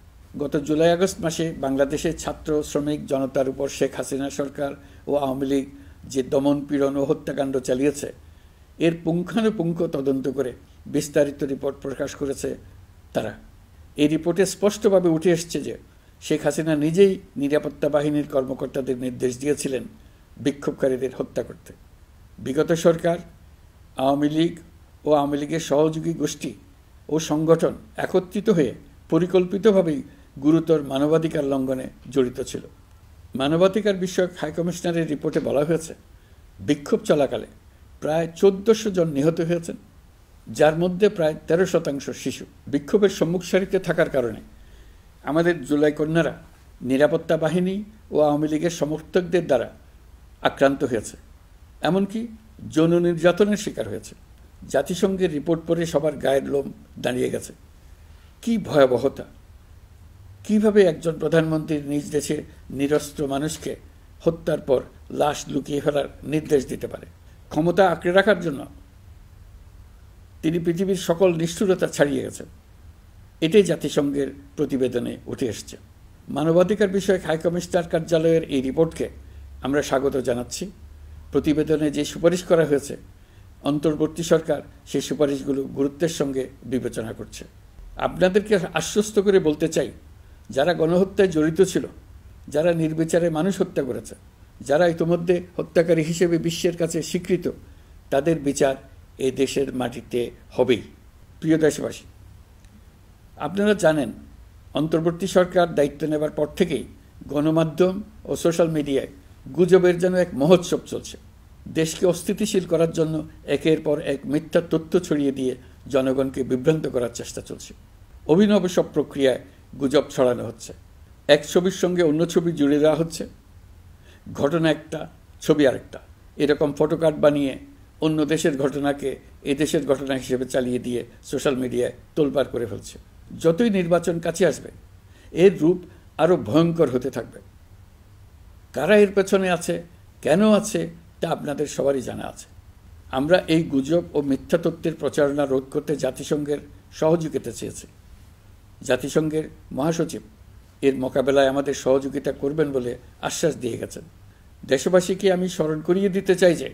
গত জুলাই-আগস্ট মাসে বাংলাদেশের ছাত্র, শ্রমিক জনতার উপর শেখ হাসিনা সরকার ও আওয়ামী লীগ যে দমন, পীড়ন ও হত্যাকাণ্ড চালিয়েছে এর পুঙ্খানুপুঙ্খ তদন্ত করে বিস্তারিত রিপোর্ট প্রকাশ করেছে তারা। এই রিপোর্টে স্পষ্টভাবে উঠে এসছে যে শেখ হাসিনা নিজেই নিরাপত্তা বাহিনীর কর্মকর্তাদের নির্দেশ দিয়েছিলেন বিক্ষোভকারীদের হত্যা করতে। বিগত সরকার, আওয়ামী লীগ ও আওয়ামী লীগের সহযোগী গোষ্ঠী ও সংগঠন একত্রিত হয়ে পরিকল্পিতভাবেই গুরুতর মানবাধিকার লঙ্ঘনে জড়িত ছিল। মানবাধিকার বিষয়ক হাইকমিশনারের রিপোর্টে বলা হয়েছে, বিক্ষোভ চলাকালে প্রায় ১৪০০ জন নিহত হয়েছেন, যার মধ্যে প্রায় ১৩% শিশু। বিক্ষোভের সম্মুখ সারিতে থাকার কারণে আমাদের জুলাই কন্যারা নিরাপত্তা বাহিনী ও আওয়ামী লীগের সমর্থকদের দ্বারা আক্রান্ত হয়েছে, এমনকি যৌন নির্যাতনের শিকার হয়েছে। জাতিসংঘের রিপোর্ট পড়ে সবার গায়ের লোম দাঁড়িয়ে গেছে। কি ভয়াবহতা! কিভাবে একজন প্রধানমন্ত্রীর নিজ দেশে নিরস্ত্র মানুষকে হত্যার পর লাশ লুকিয়ে ফেলার নির্দেশ দিতে পারে? ক্ষমতা আঁকড়ে রাখার জন্য তিনি পৃথিবীর সকল নিষ্ঠুরতা ছাড়িয়ে গেছেন। এটাই জাতিসংঘের প্রতিবেদনে উঠে এসছে। মানবাধিকার বিষয়ক হাইকমিশনার কার্যালয়ের এই রিপোর্টকে আমরা স্বাগত জানাচ্ছি। প্রতিবেদনে যে সুপারিশ করা হয়েছে, অন্তর্বর্তী সরকার সেই সুপারিশগুলো গুরুত্বের সঙ্গে বিবেচনা করছে। আপনাদেরকে আশ্বস্ত করে বলতে চাই, যারা গণহত্যায় জড়িত ছিল, যারা নির্বিচারে মানুষ হত্যা করেছে, যারা ইতিমধ্যে হত্যাকারী হিসেবে বিশ্বের কাছে স্বীকৃত, তাদের বিচার এ দেশের মাটিতে হবেই। প্রিয় দেশবাসী, আপনারা জানেন অন্তর্বর্তী সরকার দায়িত্ব নেবার পর থেকেই গণমাধ্যম ও সোশ্যাল মিডিয়ায় গুজবের যেন এক মহোৎসব চলছে। দেশকে অস্থিতিশীল করার জন্য একের পর এক মিথ্যা তথ্য ছড়িয়ে দিয়ে জনগণকে বিভ্রান্ত করার চেষ্টা চলছে। অভিনব সব প্রক্রিয়ায় গুজব ছড়ানো হচ্ছে। এক ছবির সঙ্গে অন্য ছবি জুড়ে দেওয়া হচ্ছে, ঘটনা একটা, ছবি আরেকটা। এরকম ফটোকার্ড বানিয়ে অন্য দেশের ঘটনাকে এ দেশের ঘটনা হিসেবে চালিয়ে দিয়ে সোশ্যাল মিডিয়ায় তোলপাড় করে ফেলছে। যতই নির্বাচন কাছে আসবে, এর রূপ আরও ভয়ঙ্কর হতে থাকবে। কারা এর পেছনে আছে, কেন আছে, তা আপনাদের সবারই জানা আছে। আমরা এই গুজব ও মিথ্যা তথ্যের প্রচারণা রোধ করতে জাতিসংঘের সহযোগিতা চেয়েছি। জাতিসংঘের মহাসচিব এর মোকাবেলায় আমাদের সহযোগিতা করবেন বলে আশ্বাস দিয়ে গেছেন। দেশবাসীকে আমি স্মরণ করিয়ে দিতে চাই যে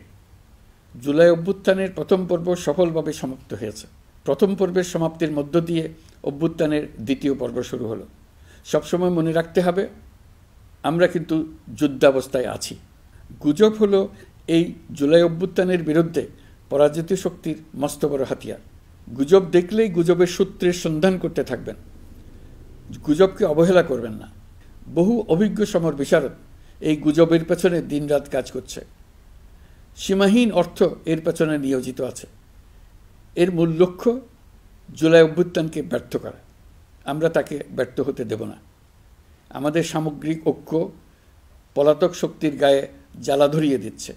জুলাই অভ্যুত্থানের প্রথম পর্ব সফলভাবে সমাপ্ত হয়েছে। প্রথম পর্বের সমাপ্তির মধ্য দিয়ে অভ্যুত্থানের দ্বিতীয় পর্ব শুরু হলো। সবসময় মনে রাখতে হবে, আমরা কিন্তু যুদ্ধাবস্থায় আছি। গুজব হলো এই জুলাই অভ্যুত্থানের বিরুদ্ধে পরাজিত শক্তির মস্ত বড় হাতিয়ার। গুজব দেখলেই গুজবের সূত্রের সন্ধান করতে থাকবেন, গুজবকে অবহেলা করবেন না। বহু অভিজ্ঞ সমর বিশারদ এই গুজবের পেছনে দিনরাত কাজ করছে। সীমাহীন অর্থ এর পেছনে নিয়োজিত আছে। এর মূল লক্ষ্য জুলাই অভ্যুত্থানকে ব্যর্থ করা। আমরা তাকে ব্যর্থ হতে দেব না। আমাদের সামগ্রিক ঐক্য পলাতক শক্তির গায়ে জ্বালা ধরিয়ে দিচ্ছে।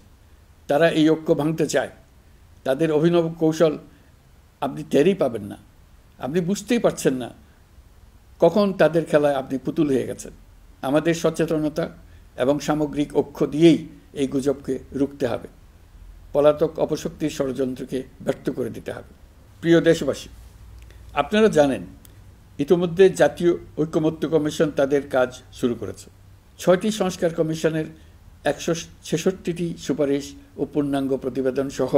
তারা এই ঐক্য ভাঙতে চায়। তাদের অভিনব কৌশল আপনি টেরই পাবেন না। আপনি বুঝতেই পারছেন না কখন তাদের খেলায় আপনি পুতুল হয়ে গেছেন। আমাদের সচেতনতা এবং সামগ্রিক ঐক্য দিয়েই এই গুজবকে রুখতে হবে। পলাতক অপশক্তির ষড়যন্ত্রকে ব্যর্থ করে দিতে হবে। প্রিয় দেশবাসী, আপনারা জানেন ইতিমধ্যে জাতীয় ঐকমত্য কমিশন তাদের কাজ শুরু করেছে। 6টি সংস্কার কমিশনের 166টি সুপারিশ ও পূর্ণাঙ্গ প্রতিবেদন সহ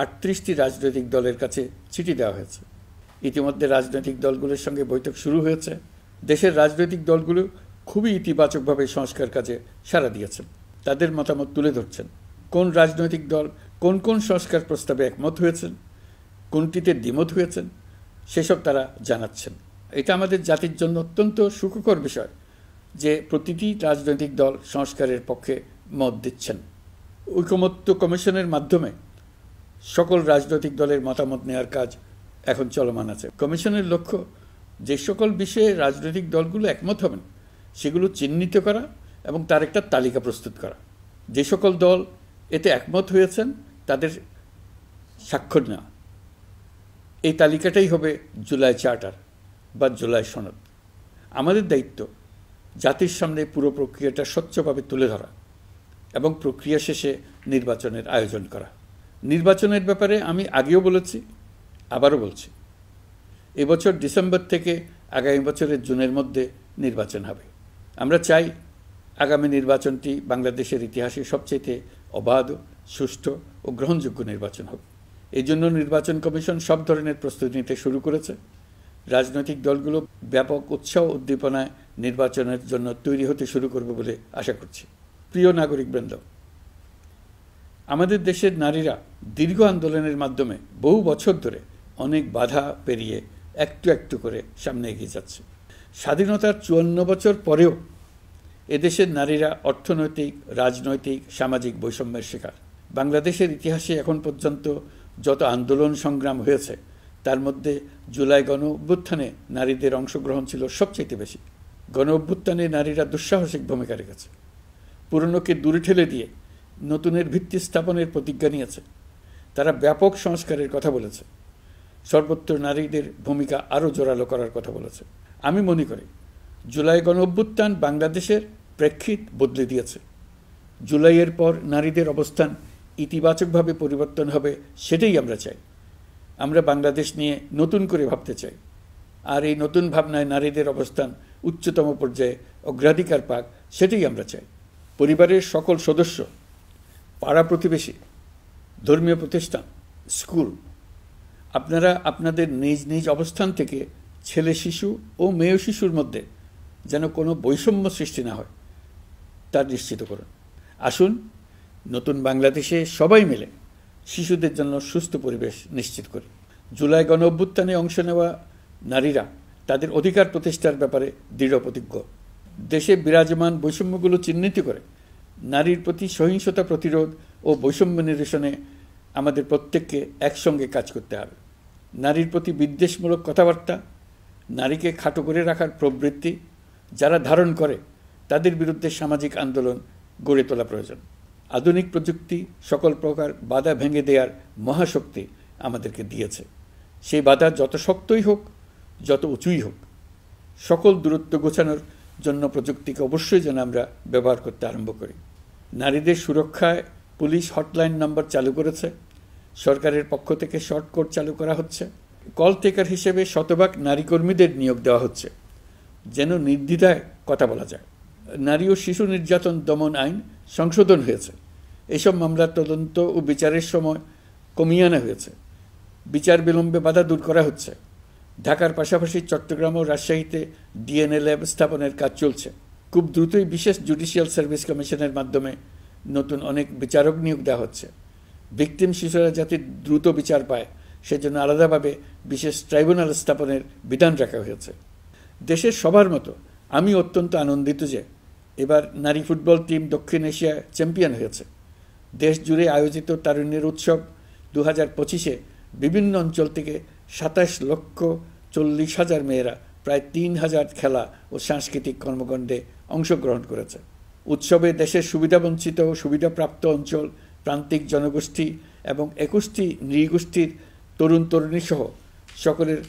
38টি রাজনৈতিক দলের কাছে চিঠি দেওয়া হয়েছে। ইতিমধ্যে রাজনৈতিক দলগুলোর সঙ্গে বৈঠক শুরু হয়েছে। দেশের রাজনৈতিক দলগুলো খুবই ইতিবাচকভাবে সংস্কার কাজে সাড়া দিয়েছেন। তাদের মতামত তুলে ধরছেন। কোন রাজনৈতিক দল কোন কোন সংস্কার প্রস্তাবে একমত হয়েছেন, কোনটিতে দ্বিমত হয়েছেন, সেসব তারা জানাচ্ছেন। এটা আমাদের জাতির জন্য অত্যন্ত সুখকর বিষয় যে প্রতিটি রাজনৈতিক দল সংস্কারের পক্ষে মত দিচ্ছেন। ঐকমত্য কমিশনের মাধ্যমে সকল রাজনৈতিক দলের মতামত নেওয়ার কাজ এখন চলমান আছে। কমিশনের লক্ষ্য যে সকল বিষয়ে রাজনৈতিক দলগুলো একমত হবেন সেগুলো চিহ্নিত করা এবং তার একটা তালিকা প্রস্তুত করা। যে সকল দল এতে একমত হয়েছেন তাদের স্বাক্ষর নেওয়া। এই তালিকাটাই হবে জুলাই চার্টার বা জুলাই সনদ। আমাদের দায়িত্ব জাতির সামনে পুরো প্রক্রিয়াটা স্বচ্ছভাবে তুলে ধরা এবং প্রক্রিয়া শেষে নির্বাচনের আয়োজন করা। নির্বাচনের ব্যাপারে আমি আগেও বলেছি, আবারও বলছি, এবছর ডিসেম্বর থেকে আগামী বছরের জুনের মধ্যে নির্বাচন হবে। আমরা চাই আগামী নির্বাচনটি বাংলাদেশের ইতিহাসে সবচেয়ে অবাধ, সুষ্ঠু ও গ্রহণযোগ্য নির্বাচন হবে। এই জন্য নির্বাচন কমিশন সব ধরনের প্রস্তুতি নিতে শুরু করেছে। রাজনৈতিক দলগুলো ব্যাপক উৎসাহ উদ্দীপনায় নির্বাচনের জন্য তৈরি হতে শুরু করবে বলে আশা করছি। প্রিয় নাগরিকবৃন্দ, আমাদের দেশের নারীরা দীর্ঘ আন্দোলনের মাধ্যমে বহু বছর ধরে অনেক বাধা পেরিয়ে একটু একটু করে সামনে এগিয়ে যাচ্ছে। স্বাধীনতার 54 বছর পরেও এদেশের নারীরা অর্থনৈতিক, রাজনৈতিক, সামাজিক বৈষম্যের শিকার। বাংলাদেশের ইতিহাসে এখন পর্যন্ত যত আন্দোলন সংগ্রাম হয়েছে তার মধ্যে জুলাই গণ অভ্যুত্থানে নারীদের অংশগ্রহণ ছিল সবচেয়ে বেশি। গণ অভ্যুত্থানে নারীরা দুঃসাহসিক ভূমিকা রেখেছে। পুরনোকে দূরে ঠেলে দিয়ে নতুনের ভিত্তি স্থাপনের প্রতিজ্ঞা নিয়েছে। তারা ব্যাপক সংস্কারের কথা বলেছে। সর্বত্র নারীদের ভূমিকা আরও জোরালো করার কথা বলেছে। আমি মনে করি জুলাই গণ অভ্যুত্থান বাংলাদেশের প্রেক্ষিত বদলে দিয়েছে। জুলাইয়ের পর নারীদের অবস্থান ইতিবাচকভাবে পরিবর্তন হবে, সেটাই আমরা চাই। আমরা বাংলাদেশ নিয়ে নতুন করে ভাবতে চাই, আর এই নতুন ভাবনায় নারীদের অবস্থান উচ্চতম পর্যায়ে অগ্রাধিকার পাক, সেটাই আমরা চাই। পরিবারের সকল সদস্য, পাড়া প্রতিবেশী, ধর্মীয় প্রতিষ্ঠান, স্কুল, আপনারা আপনাদের নিজ নিজ অবস্থান থেকে ছেলে শিশু ও মেয়ে শিশুর মধ্যে যেন কোনো বৈষম্য সৃষ্টি না হয় তা নিশ্চিত করুন। আসুন নতুন বাংলাদেশে সবাই মিলে শিশুদের জন্য সুস্থ পরিবেশ নিশ্চিত করি। জুলাই গণ অভ্যুত্থানে অংশ নেওয়া নারীরা তাদের অধিকার প্রতিষ্ঠার ব্যাপারে দৃঢ় প্রতিজ্ঞ। দেশে বিরাজমান বৈষম্যগুলো চিহ্নিত করে নারীর প্রতি সহিংসতা প্রতিরোধ ও বৈষম্য নিরসনে আমাদের প্রত্যেককে একসঙ্গে কাজ করতে হবে। নারীর প্রতি বিদ্বেষমূলক কথাবার্তা, নারীকে খাটো করে রাখার প্রবৃত্তি যারা ধারণ করে তাদের বিরুদ্ধে সামাজিক আন্দোলন গড়ে তোলা প্রয়োজন। আধুনিক প্রযুক্তি সকল প্রকার বাধা ভেঙে দেওয়ার মহাশক্তি আমাদেরকে দিয়েছে। সেই বাধা যত শক্তই হোক, যত উঁচুই হোক, সকল দূরত্ব গোছানোর জন্য প্রযুক্তিকে অবশ্যই যেন আমরা ব্যবহার করতে আরম্ভ করি। নারীদের সুরক্ষায় পুলিশ হটলাইন নম্বর চালু করেছে। সরকারের পক্ষ থেকে শর্ট কোড চালু করা হচ্ছে। কল টেকার হিসেবে শতভাগ নারী কর্মীদের নিয়োগ দেওয়া হচ্ছে, যেন নির্দ্বিধায় কথা বলা যায়। নারী ও শিশু নির্যাতন দমন আইন সংশোধন হয়েছে। এসব মামলার তদন্ত ও বিচারের সময় কমিয়ে আনা হয়েছে। বিচার বিলম্বে বাধা দূর করা হচ্ছে। ঢাকার পাশাপাশি চট্টগ্রাম ও রাজশাহীতে ডিএনএ ল্যাব স্থাপনের কাজ চলছে। খুব দ্রুতই বিশেষ জুডিশিয়াল সার্ভিস কমিশনের মাধ্যমে নতুন অনেক বিচারক নিয়োগ দেওয়া হচ্ছে। ভিকটিম শিশুরা যাতে দ্রুত বিচার পায় সেজন্য আলাদাভাবে বিশেষ ট্রাইব্যুনাল স্থাপনের বিধান রাখা হয়েছে। দেশের সবার মতো আমি অত্যন্ত আনন্দিত যে এবার নারী ফুটবল টিম দক্ষিণ এশিয়ায় চ্যাম্পিয়ন হয়েছে। দেশ জুড়ে আয়োজিত তারুণ্যের উৎসব 2025-এ বিভিন্ন অঞ্চল থেকে 27,40,000 মেয়েরা প্রায় 3,000 খেলা ও সাংস্কৃতিক কর্মকাণ্ডে অংশগ্রহণ করেছে। উৎসবে দেশের সুবিধাবঞ্চিত ও সুবিধাপ্রাপ্ত অঞ্চল, প্রান্তিক জনগোষ্ঠী এবং 21টি নৃগোষ্ঠীর তরুণ তরুণী সহ সকলের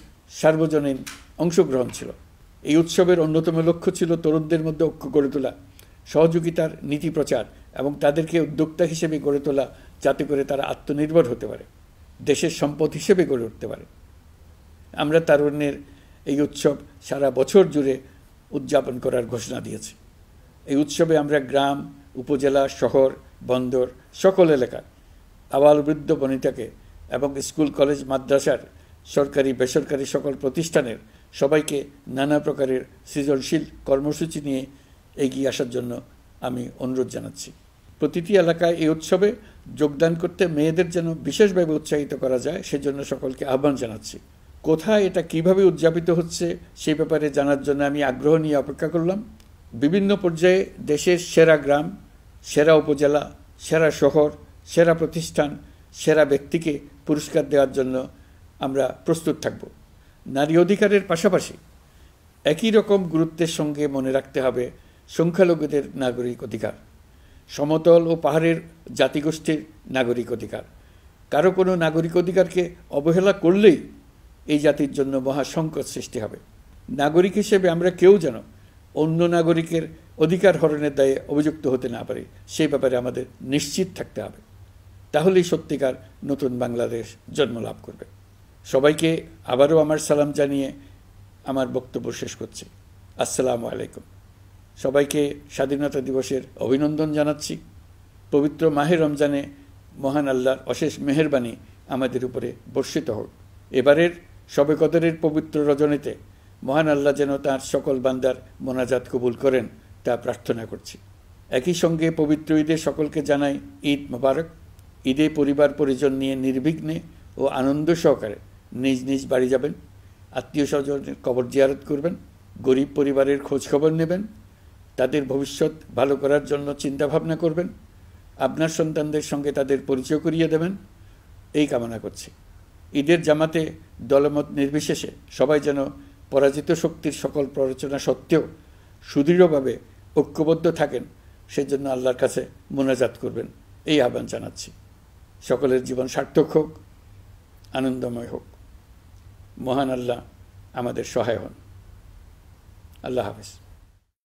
সার্বজনীন অংশগ্রহণ ছিল। এই উৎসবের অন্যতম লক্ষ্য ছিল তরুণদের মধ্যে ঐক্য গড়ে তোলা, সহযোগিতার নীতি প্রচার এবং তাদেরকে উদ্যোক্তা হিসেবে গড়ে তোলা, যাতে করে তারা আত্মনির্ভর হতে পারে, দেশের সম্পদ হিসেবে গড়ে উঠতে পারে। আমরা তারুণ্যের এই উৎসব সারা বছর জুড়ে উদযাপন করার ঘোষণা দিয়েছি। এই উৎসবে আমরা গ্রাম, উপজেলা, শহর, বন্দর সকল এলাকার আবাল বৃদ্ধ বনিতাকে এবং স্কুল, কলেজ, মাদ্রাসার সরকারি বেসরকারি সকল প্রতিষ্ঠানের সবাইকে নানা প্রকারের সৃজনশীল কর্মসূচি নিয়ে এগিয়ে আসার জন্য আমি অনুরোধ জানাচ্ছি। প্রতিটি এলাকায় এই উৎসবে যোগদান করতে মেয়েদের যেন বিশেষভাবে উৎসাহিত করা যায় সেজন্য সকলকে আহ্বান জানাচ্ছি। কোথায় এটা কিভাবে উদযাপিত হচ্ছে সেই ব্যাপারে জানার জন্য আমি আগ্রহ নিয়ে অপেক্ষা করলাম। বিভিন্ন পর্যায়ে দেশের সেরা গ্রাম, সেরা উপজেলা, সেরা শহর, সেরা প্রতিষ্ঠান, সেরা ব্যক্তিকে পুরস্কার দেওয়ার জন্য আমরা প্রস্তুত থাকব। নারী অধিকারের পাশাপাশি একই রকম গুরুত্বের সঙ্গে মনে রাখতে হবে সংখ্যালঘুদের নাগরিক অধিকার, সমতল ও পাহাড়ের জাতিগোষ্ঠীর নাগরিক অধিকার। কারো কোনো নাগরিক অধিকারকে অবহেলা করলেই এই জাতির জন্য মহা সংকট সৃষ্টি হবে। নাগরিক হিসেবে আমরা কেউ যেন অন্য নাগরিকের অধিকার হরণের দায়ে অভিযুক্ত হতে না পারি, সেই ব্যাপারে আমাদের নিশ্চিত থাকতে হবে। তাহলেই সত্যিকার নতুন বাংলাদেশ জন্ম লাভ করবে। সবাইকে আবারও আমার সালাম জানিয়ে আমার বক্তব্য শেষ করছি। আসসালামু আলাইকুম। সবাইকে স্বাধীনতা দিবসের অভিনন্দন জানাচ্ছি। পবিত্র মাহে রমজানে মহান আল্লাহর অশেষ মেহেরবানি আমাদের উপরে বর্ষিত হোক। এবারের শবে কদরের পবিত্র রজনীতে মহান আল্লাহ যেন তাঁর সকল বান্দার মোনাজাত কবুল করেন তা প্রার্থনা করছি। একই সঙ্গে পবিত্র ঈদে সকলকে জানাই ঈদ মোবারক। ঈদে পরিবার পরিজন নিয়ে নির্বিঘ্নে ও আনন্দ সহকারে নিজ নিজ বাড়ি যাবেন, আত্মীয় স্বজনের কবর জিয়ারত করবেন, গরিব পরিবারের খোঁজখবর নেবেন, তাদের ভবিষ্যৎ ভালো করার জন্য চিন্তাভাবনা করবেন, আপনার সন্তানদের সঙ্গে তাদের পরিচয় করিয়ে দেবেন, এই কামনা করছি। ঈদের জামাতে দলমত নির্বিশেষে সবাই যেন পরাজিত শক্তির সকল প্ররোচনা সত্ত্বেও সুদৃঢ়ভাবে ঐক্যবদ্ধ থাকেন, সেজন্য আল্লাহর কাছে মোনাজাত করবেন, এই আহ্বান জানাচ্ছি। সকলের জীবন সার্থক হোক, আনন্দময় হোক। মহান আল্লাহ আমাদের সহায় হন। আল্লাহ হাফেজ।